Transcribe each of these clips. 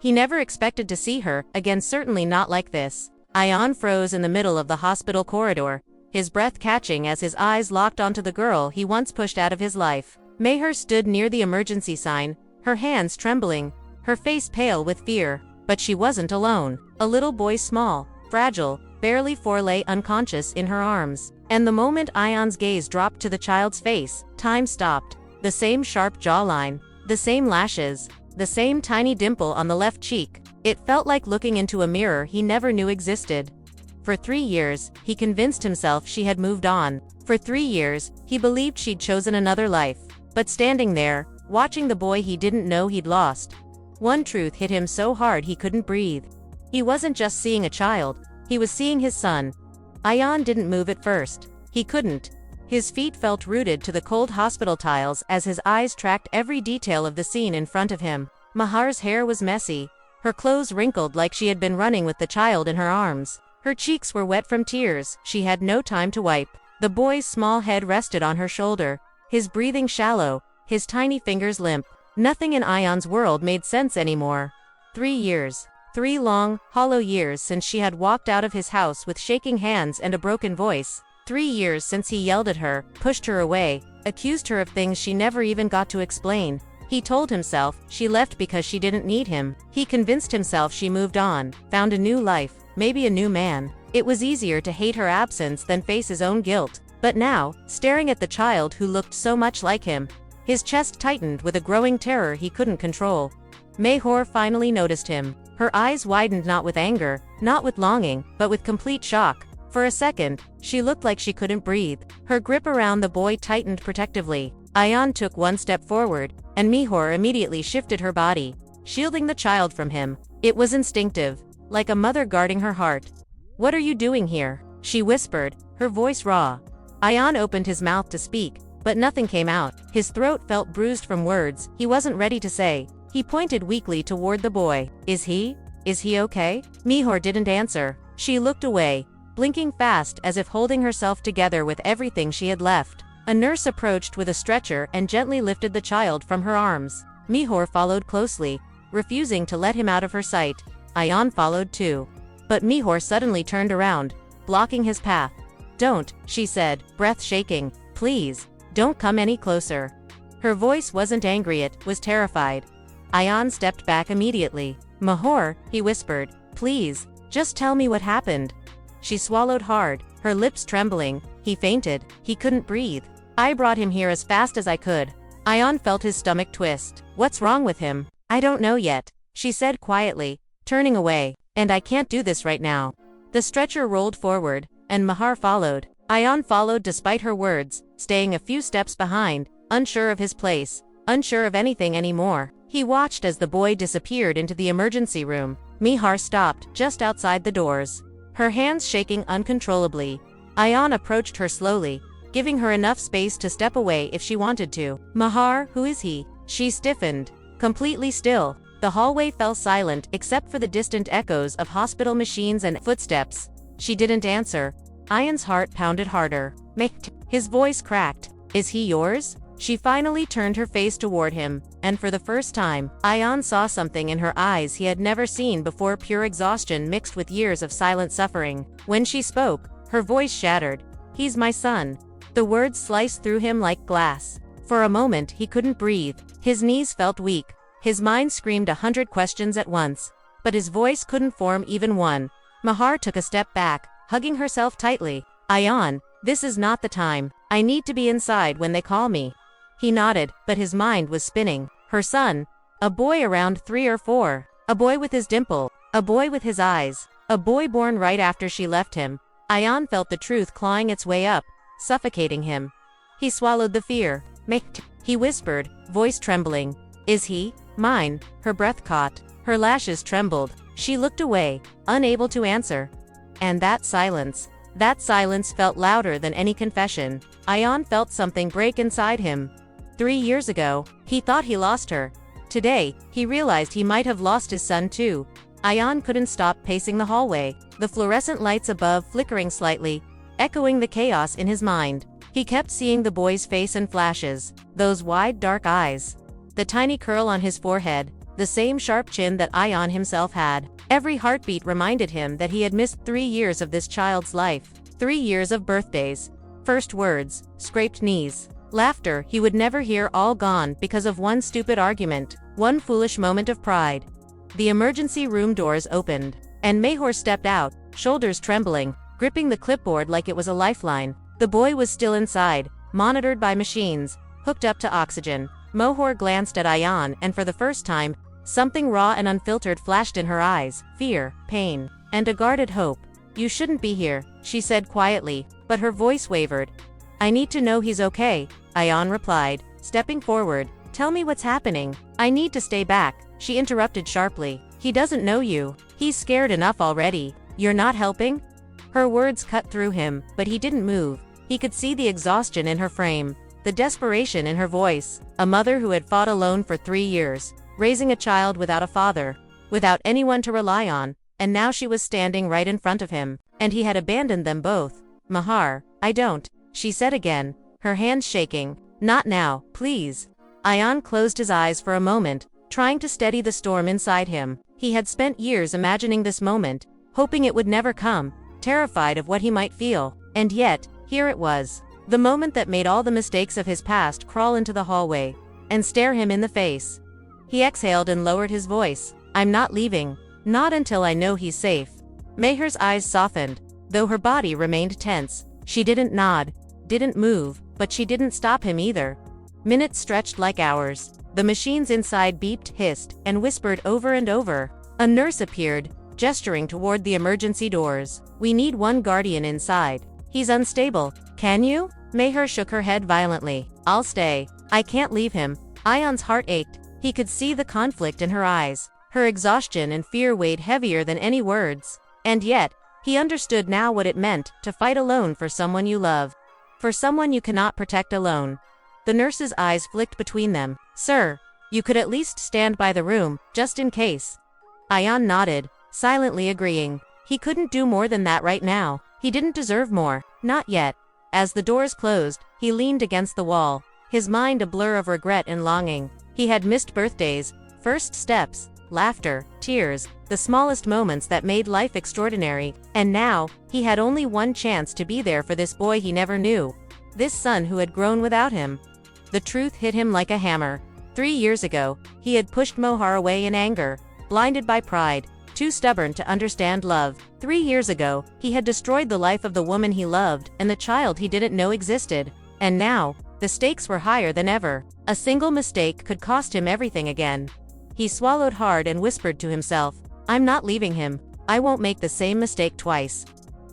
He never expected to see her again, certainly not like this. Ayan froze in the middle of the hospital corridor, his breath catching as his eyes locked onto the girl he once pushed out of his life. Meher stood near the emergency sign, her hands trembling, her face pale with fear. But she wasn't alone. A little boy, small, fragile, barely 4, lay unconscious in her arms. And the moment Ayan's gaze dropped to the child's face, time stopped. The same sharp jawline, the same lashes, the same tiny dimple on the left cheek. It felt like looking into a mirror he never knew existed. For 3 years, he convinced himself she had moved on. For 3 years, he believed she'd chosen another life. But standing there, watching the boy he didn't know he'd lost, one truth hit him so hard he couldn't breathe. He wasn't just seeing a child, he was seeing his son. Ayan didn't move at first. He couldn't. His feet felt rooted to the cold hospital tiles as his eyes tracked every detail of the scene in front of him. Meher's hair was messy, her clothes wrinkled like she had been running with the child in her arms. Her cheeks were wet from tears she had no time to wipe. The boy's small head rested on her shoulder, his breathing shallow, his tiny fingers limp. Nothing in Ayan's world made sense anymore. 3 years. 3 long, hollow years since she had walked out of his house with shaking hands and a broken voice. 3 years since he yelled at her, pushed her away, accused her of things she never even got to explain. He told himself she left because she didn't need him. He convinced himself she moved on, found a new life, maybe a new man. It was easier to hate her absence than face his own guilt. But now, staring at the child who looked so much like him, his chest tightened with a growing terror he couldn't control. Meher finally noticed him. Her eyes widened, not with anger, not with longing, but with complete shock. For a second, she looked like she couldn't breathe. Her grip around the boy tightened protectively. Ayan took 1 step forward, and Meher immediately shifted her body, shielding the child from him. It was instinctive, like a mother guarding her heart. "What are you doing here?" she whispered, her voice raw. Ayan opened his mouth to speak, but nothing came out. His throat felt bruised from words he wasn't ready to say. He pointed weakly toward the boy. Is he okay?" Meher didn't answer. She looked away, blinking fast as if holding herself together with everything she had left. A nurse approached with a stretcher and gently lifted the child from her arms. Meher followed closely, refusing to let him out of her sight. Ayan followed too. But Meher suddenly turned around, blocking his path. "Don't," she said, breath shaking. "Please. Don't come any closer." Her voice wasn't angry, it was terrified. Ayan stepped back immediately. "Meher," he whispered, "please, just tell me what happened." She swallowed hard, her lips trembling. He fainted. He couldn't breathe. "I brought him here as fast as I could." Ayan felt his stomach twist. "What's wrong with him?" "I don't know yet," she said quietly, turning away. "And I can't do this right now." The stretcher rolled forward, and Meher followed. Ayan followed despite her words, staying a few steps behind, unsure of his place, unsure of anything anymore. He watched as the boy disappeared into the emergency room. Meher stopped just outside the doors, her hands shaking uncontrollably. Ayan approached her slowly, giving her enough space to step away if she wanted to. "Meher, who is he?" She stiffened, completely still. The hallway fell silent except for the distant echoes of hospital machines and footsteps. She didn't answer. Ayan's heart pounded harder. His voice cracked. "Is he yours?" She finally turned her face toward him, and for the first time, Ayan saw something in her eyes he had never seen before, pure exhaustion mixed with years of silent suffering. When she spoke, her voice shattered. "He's my son." The words sliced through him like glass. For a moment he couldn't breathe. His knees felt weak. His mind screamed 100 questions at once. But his voice couldn't form even one. Meher took a step back, hugging herself tightly. "Ayan, this is not the time. I need to be inside when they call me." He nodded, but his mind was spinning. Her son, a boy around 3 or 4, a boy with his dimple, a boy with his eyes, a boy born right after she left him. Ayan felt the truth clawing its way up, suffocating him. He swallowed the fear. He whispered, voice trembling. "Is he mine?" Her breath caught. Her lashes trembled. She looked away, unable to answer. And that silence felt louder than any confession. Ayan felt something break inside him. 3 years ago, he thought he lost her. Today, he realized he might have lost his son too. Ayan couldn't stop pacing the hallway, the fluorescent lights above flickering slightly, echoing the chaos in his mind. He kept seeing the boy's face in flashes, those wide dark eyes, the tiny curl on his forehead, the same sharp chin that Ion himself had. Every heartbeat reminded him that he had missed 3 years of this child's life. 3 years of birthdays. First words, scraped knees. Laughter he would never hear, all gone because of one stupid argument, one foolish moment of pride. The emergency room doors opened, and Mahor stepped out, shoulders trembling, gripping the clipboard like it was a lifeline. The boy was still inside, monitored by machines, hooked up to oxygen. Mahor glanced at Ion, and for the first time, something raw and unfiltered flashed in her eyes: fear, pain, and a guarded hope. "You shouldn't be here," she said quietly, but her voice wavered. "I need to know he's okay," Ion replied, stepping forward. "Tell me what's happening." "I need to stay back," she interrupted sharply. "He doesn't know you. He's scared enough already. You're not helping?" Her words cut through him, but he didn't move. He could see the exhaustion in her frame, the desperation in her voice. A mother who had fought alone for 3 years, raising a child without a father, without anyone to rely on, and now she was standing right in front of him, and he had abandoned them both. "Mahar, I don't," she said again, her hands shaking. "Not now, please." Ion closed his eyes for a moment, trying to steady the storm inside him. He had spent years imagining this moment, hoping it would never come, terrified of what he might feel. And yet, here it was. The moment that made all the mistakes of his past crawl into the hallway and stare him in the face. He exhaled and lowered his voice. "I'm not leaving. Not until I know he's safe." Mahor's eyes softened, though her body remained tense. She didn't nod, didn't move, but she didn't stop him either. Minutes stretched like hours. The machines inside beeped, hissed, and whispered over and over. A nurse appeared, gesturing toward the emergency doors. "We need one guardian inside. He's unstable. Can you?" Mahor shook her head violently. "I'll stay. I can't leave him." Ion's heart ached. He could see the conflict in her eyes. Her exhaustion and fear weighed heavier than any words. And yet, he understood now what it meant to fight alone for someone you love. For someone you cannot protect alone. The nurse's eyes flicked between them. "Sir, you could at least stand by the room, just in case." Ion nodded, silently agreeing. He couldn't do more than that right now. He didn't deserve more. Not yet. As the doors closed, he leaned against the wall, his mind a blur of regret and longing. He had missed birthdays, first steps, laughter, tears, the smallest moments that made life extraordinary, and now, he had only one chance to be there for this boy he never knew. This son who had grown without him. The truth hit him like a hammer. 3 years ago, he had pushed Mahar away in anger, blinded by pride, too stubborn to understand love. 3 years ago, he had destroyed the life of the woman he loved and the child he didn't know existed. And now, the stakes were higher than ever. A single mistake could cost him everything again. He swallowed hard and whispered to himself, "I'm not leaving him. I won't make the same mistake twice."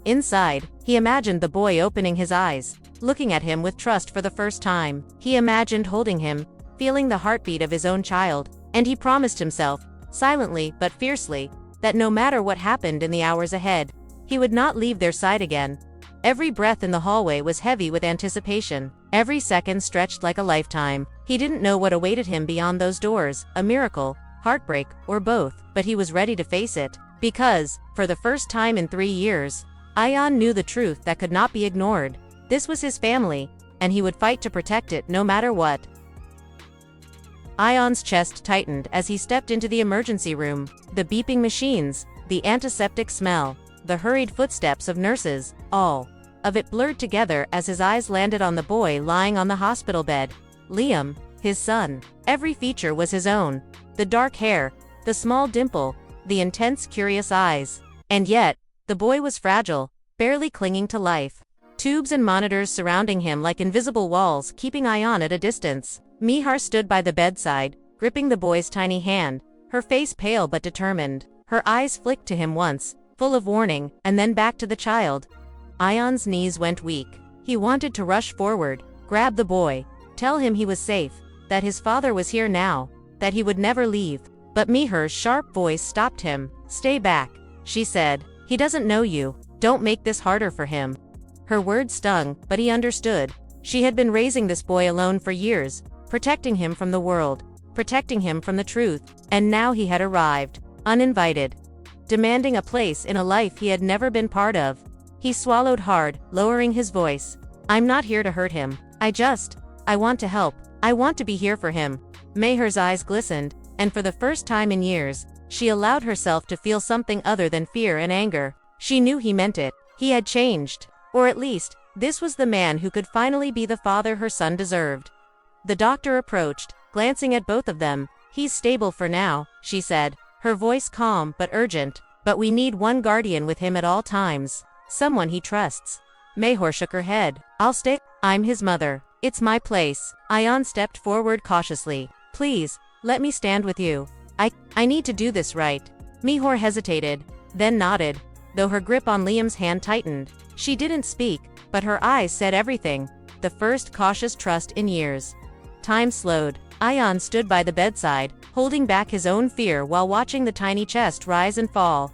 Inside, he imagined the boy opening his eyes, looking at him with trust for the first time. He imagined holding him, feeling the heartbeat of his own child, and he promised himself, silently but fiercely, that no matter what happened in the hours ahead, he would not leave their side again. Every breath in the hallway was heavy with anticipation. Every second stretched like a lifetime. He didn't know what awaited him beyond those doors, a miracle, heartbreak, or both, but he was ready to face it. Because, for the first time in 3 years, Ion knew the truth that could not be ignored. This was his family, and he would fight to protect it no matter what. Ion's chest tightened as he stepped into the emergency room. The beeping machines, the antiseptic smell, the hurried footsteps of nurses, all of it blurred together as his eyes landed on the boy lying on the hospital bed. Liam, his son. Every feature was his own. The dark hair, the small dimple, the intense, curious eyes. And yet, the boy was fragile, barely clinging to life. Tubes and monitors surrounding him like invisible walls, keeping Ion at a distance. Mahar stood by the bedside, gripping the boy's tiny hand, her face pale but determined. Her eyes flicked to him once, full of warning, and then back to the child. Ion's knees went weak. He wanted to rush forward, grab the boy, tell him he was safe, that his father was here now, that he would never leave. But Mahar's sharp voice stopped him. "Stay back," she said. "He doesn't know you. Don't make this harder for him." Her words stung, but he understood. She had been raising this boy alone for years, protecting him from the world, protecting him from the truth, and now he had arrived, uninvited, demanding a place in a life he had never been part of. He swallowed hard, lowering his voice. "I'm not here to hurt him. I want to help. I want to be here for him." Mahar's eyes glistened, and for the first time in years, she allowed herself to feel something other than fear and anger. She knew he meant it. He had changed. Or at least, this was the man who could finally be the father her son deserved. The doctor approached, glancing at both of them. "He's stable for now," she said, her voice calm but urgent. "But we need one guardian with him at all times. Someone he trusts." Mehar shook her head. "I'll stay. I'm his mother. It's my place." Ayan stepped forward cautiously. "Please, let me stand with you. I need to do this right." Mehar hesitated, then nodded, though her grip on Liam's hand tightened. She didn't speak, but her eyes said everything. The first cautious trust in years. Time slowed. Ayan stood by the bedside, holding back his own fear while watching the tiny chest rise and fall.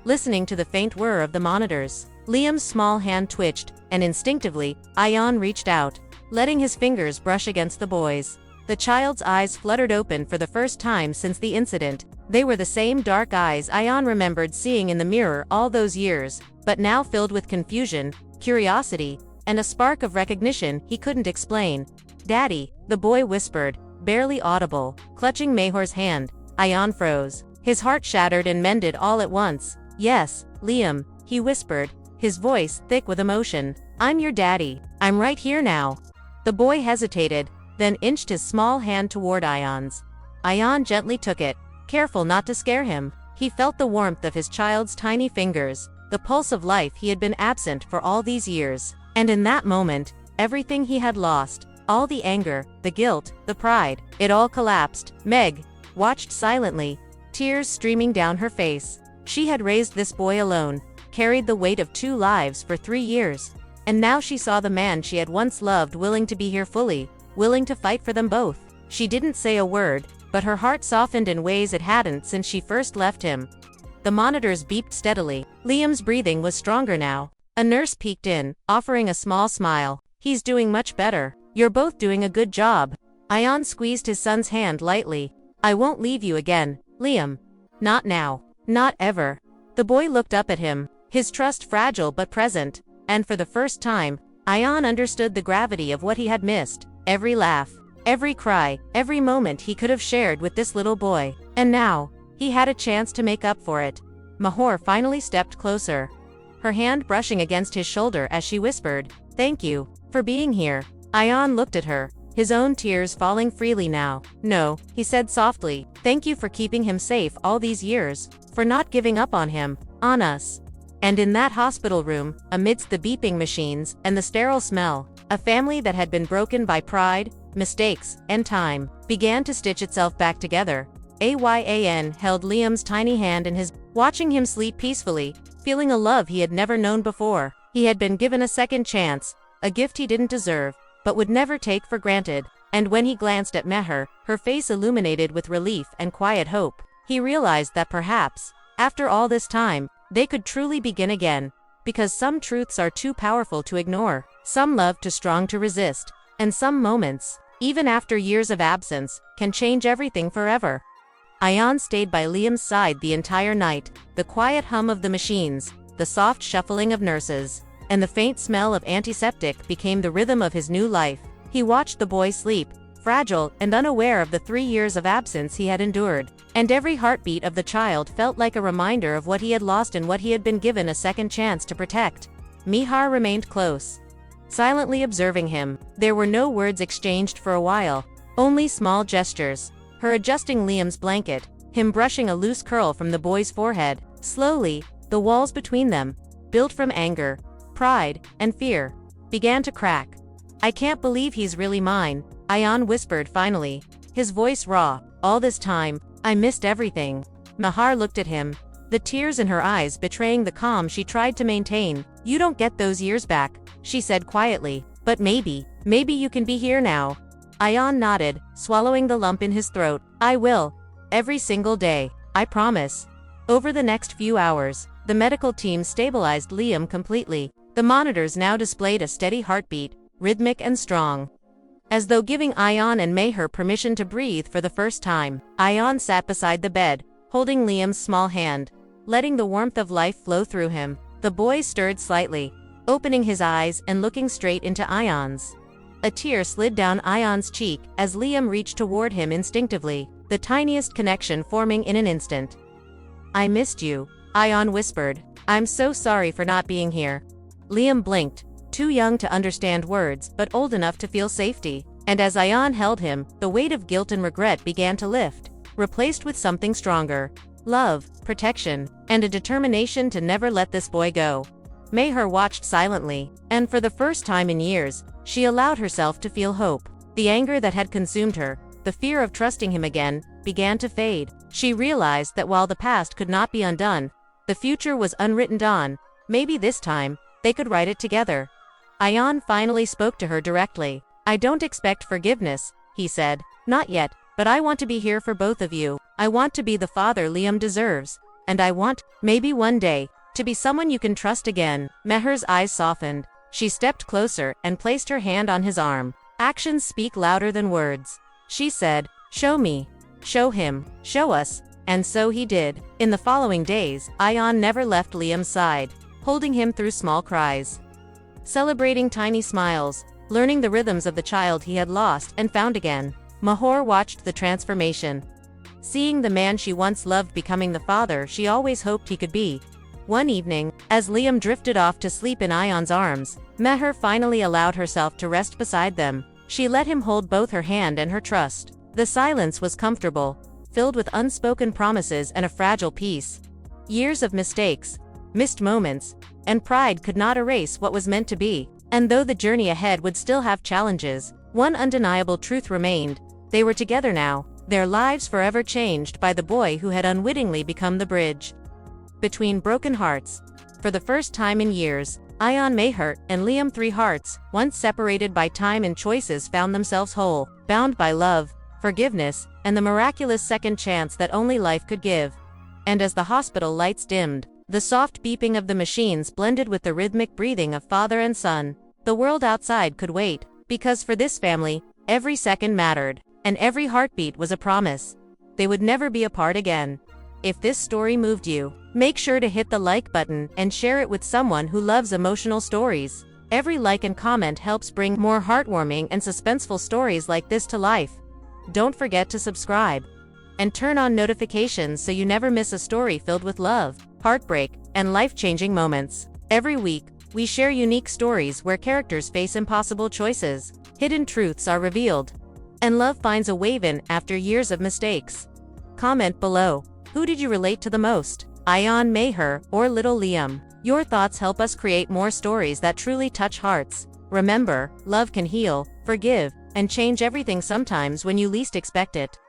Listening to the faint whir of the monitors, Liam's small hand twitched, and instinctively, Ayan reached out, letting his fingers brush against the boy's. The child's eyes fluttered open for the first time since the incident. They were the same dark eyes Ayan remembered seeing in the mirror all those years, but now filled with confusion, curiosity, and a spark of recognition he couldn't explain. "Daddy," the boy whispered, barely audible, clutching Mehar's hand. Ayan froze. His heart shattered and mended all at once. "Yes, Liam," he whispered, his voice thick with emotion. "I'm your daddy. I'm right here now." The boy hesitated, then inched his small hand toward Ayan's. Ayan gently took it, careful not to scare him. He felt the warmth of his child's tiny fingers, the pulse of life he had been absent for all these years. And in that moment, everything he had lost, all the anger, the guilt, the pride, it all collapsed. Meg watched silently, tears streaming down her face. She had raised this boy alone, carried the weight of 2 lives for 3 years. And now she saw the man she had once loved willing to be here fully, willing to fight for them both. She didn't say a word, but her heart softened in ways it hadn't since she first left him. The monitors beeped steadily. Liam's breathing was stronger now. A nurse peeked in, offering a small smile. "He's doing much better. You're both doing a good job." Ayan squeezed his son's hand lightly. "I won't leave you again, Liam. Not now. Not ever." The boy looked up at him, his trust fragile but present, and for the first time, Ayan understood the gravity of what he had missed. Every laugh, every cry, every moment he could have shared with this little boy. And now, he had a chance to make up for it. Mehar finally stepped closer, her hand brushing against his shoulder as she whispered, "Thank you for being here." Ayan looked at her, his own tears falling freely now. "No," he said softly, "thank you for keeping him safe all these years, for not giving up on him, on us." And in that hospital room, amidst the beeping machines and the sterile smell, a family that had been broken by pride, mistakes, and time, began to stitch itself back together. Ayan held Liam's tiny hand in his, watching him sleep peacefully, feeling a love he had never known before. He had been given a second chance, a gift he didn't deserve, but would never take for granted. And when he glanced at Mehar, her face illuminated with relief and quiet hope, he realized that perhaps, after all this time, they could truly begin again. Because some truths are too powerful to ignore, some love too strong to resist, and some moments, even after years of absence, can change everything forever. Ayan stayed by Liam's side the entire night. The quiet hum of the machines, the soft shuffling of nurses, and the faint smell of antiseptic became the rhythm of his new life. He watched the boy sleep, fragile and unaware of the 3 years of absence he had endured. And every heartbeat of the child felt like a reminder of what he had lost and what he had been given a second chance to protect. Mehar remained close, silently observing him. There were no words exchanged for a while, only small gestures. Her adjusting Liam's blanket, him brushing a loose curl from the boy's forehead. Slowly, the walls between them, built from anger, pride, and fear, began to crack. "I can't believe he's really mine," Ayan whispered finally, his voice raw. "All this time, I missed everything." Mehar looked at him, the tears in her eyes betraying the calm she tried to maintain. "You don't get those years back," she said quietly, "but maybe you can be here now." Ayan nodded, swallowing the lump in his throat. "I will. Every single day. I promise." Over the next few hours, the medical team stabilized Liam completely. The monitors now displayed a steady heartbeat, rhythmic and strong, as though giving Ayan and Mehar permission to breathe for the first time. Ayan sat beside the bed, holding Liam's small hand, letting the warmth of life flow through him. The boy stirred slightly, opening his eyes and looking straight into Ayan's. A tear slid down Ayan's cheek as Liam reached toward him instinctively. the tiniest connection forming in an instant. "I missed you," Ion whispered. "I'm so sorry for not being here." Liam blinked, too young to understand words but old enough to feel safety. And as Ion held him, the weight of guilt and regret began to lift, replaced with something stronger: love, protection, and a determination to never let this boy go. Meher watched silently, and for the first time in years, she allowed herself to feel hope. The anger that had consumed her, the fear of trusting him again, began to fade. She realized that while the past could not be undone, the future was unwritten on. Maybe this time, they could write it together. Ion finally spoke to her directly. "I don't expect forgiveness," he said. "Not yet, but I want to be here for both of you. I want to be the father Liam deserves. And I want, maybe one day, to be someone you can trust again." Meher's eyes softened. She stepped closer and placed her hand on his arm. "Actions speak louder than words," she said. "Show me. Show him. Show us." And so he did. In the following days, Ion never left Liam's side, holding him through small cries, celebrating tiny smiles, learning the rhythms of the child he had lost and found again. Mehur watched the transformation, seeing the man she once loved becoming the father she always hoped he could be. One evening, as Liam drifted off to sleep in Ion's arms, Meher finally allowed herself to rest beside them. She let him hold both her hand and her trust. The silence was comfortable, filled with unspoken promises and a fragile peace. Years of mistakes, missed moments, and pride could not erase what was meant to be. And though the journey ahead would still have challenges, one undeniable truth remained: they were together now, their lives forever changed by the boy who had unwittingly become the bridge between broken hearts. For the first time in years, Ion Meher and Liam Three Hearts, once separated by time and choices, found themselves whole, bound by love, forgiveness, and the miraculous second chance that only life could give. And as the hospital lights dimmed, the soft beeping of the machines blended with the rhythmic breathing of father and son, the world outside could wait, because for this family, every second mattered, and every heartbeat was a promise. They would never be apart again. If this story moved you, make sure to hit the like button and share it with someone who loves emotional stories. Every like and comment helps bring more heartwarming and suspenseful stories like this to life. Don't forget to subscribe and turn on notifications so you never miss a story filled with love, heartbreak, and life-changing moments. Every week, we share unique stories where characters face impossible choices, hidden truths are revealed, and love finds a way in after years of mistakes. Comment below. Who did you relate to the most? Ion Meher or Little Liam? Your thoughts help us create more stories that truly touch hearts. Remember, love can heal, forgive, and change everything sometimes when you least expect it.